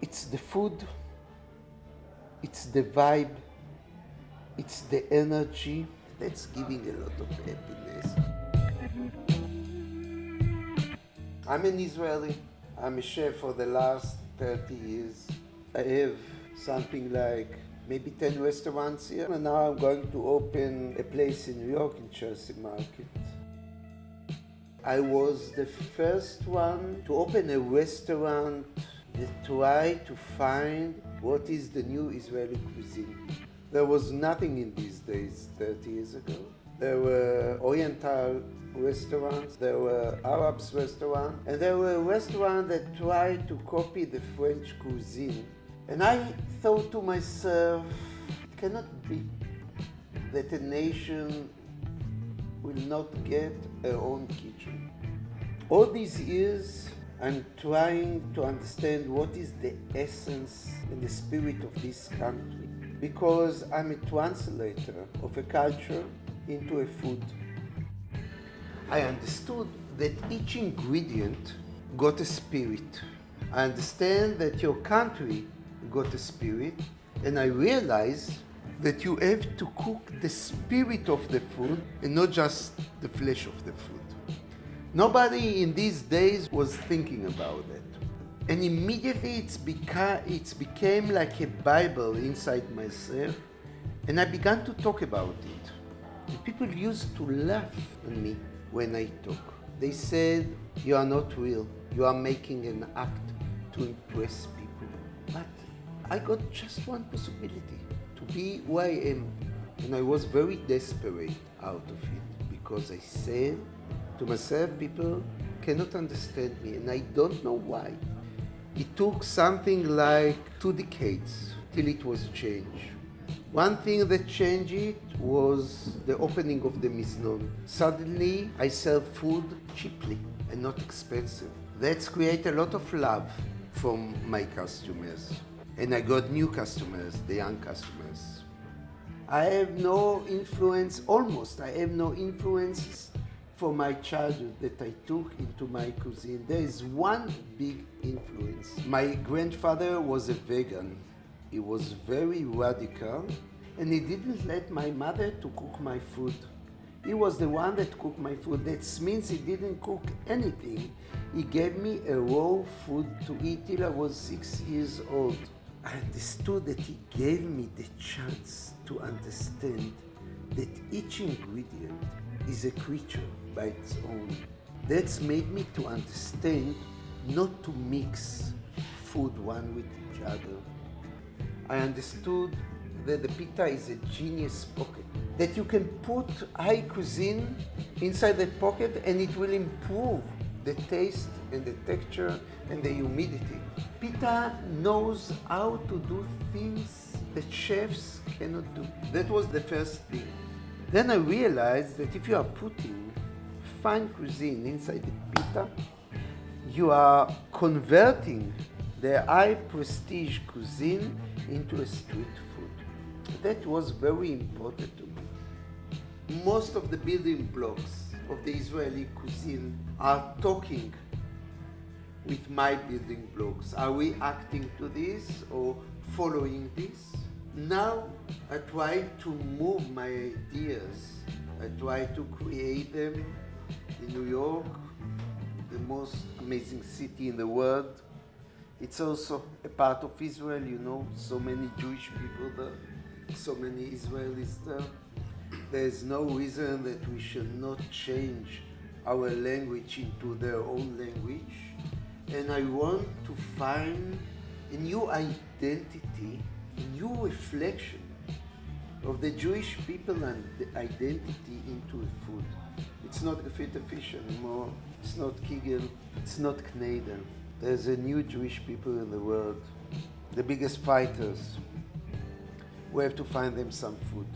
It's the food, it's the vibe, it's the energy that's giving a lot of happiness. I'm an Israeli. I'm a chef for the last 30 years. I have something like maybe 10 restaurants here, and now I'm going to open a place in New York in Chelsea Market. I was the first one to open a restaurant that tried to find what is the new Israeli cuisine. There was nothing in these days 30 years ago. There were Oriental restaurants, there were Arabs restaurants, and there were restaurants that tried to copy the French cuisine. And I thought to myself, it cannot be that a nation will not get her own kitchen. All these years, I'm trying to understand what is the essence and the spirit of this country, because I'm a translator of a culture into a food. I understood that each ingredient got a spirit. I understand that your country got a spirit, and I realized that you have to cook the spirit of the food and not just the flesh of the food. Nobody in these days was thinking about it. And immediately it became like a Bible inside myself, and I began to talk about it. And people used to laugh at me when I talk. They said, "You are not real, you are making an act to impress people." But I got just one possibility, to be who I am. And I was very desperate out of it, because I said to myself, people cannot understand me, and I don't know why. It took something like 2 decades till it was changed. One thing that changed it was the opening of the Miznon. Suddenly, I sell food cheaply and not expensive. That's created a lot of love from my customers. And I got new customers, the young customers. I have no influence, I have no influences from my childhood that I took into my cuisine. There is one big influence. My grandfather was a vegan. He was very radical, and he didn't let my mother to cook my food. He was the one that cooked my food. That means he didn't cook anything. He gave me a raw food to eat till I was 6 years old. I understood that he gave me the chance to understand that each ingredient is a creature by its own. That's made me to understand not to mix food one with each other. I understood that the Pita is a genius pocket, that you can put high cuisine inside the pocket and it will improve the taste and the texture and the humidity. Pita knows how to do things that chefs cannot do. That was the first thing. Then I realized that if you are putting fine cuisine inside the Pita, you are converting the high prestige cuisine into a street food. That was very important to me. Most of the building blocks of the Israeli cuisine are talking with my building blocks. Are we acting to this or following this? Now I try to move my ideas. I try to create them in New York, the most amazing city in the world. It's also a part of Israel, you know, so many Jewish people there, so many Israelis there. There's no reason that we should not change our language into their own language. And I want to find a new identity, a new reflection of the Jewish people and the identity into a food. It's not gefilte fish anymore, it's not kigel, it's not kneidel. There's a new Jewish people in the world, the biggest fighters. We have to find them some food.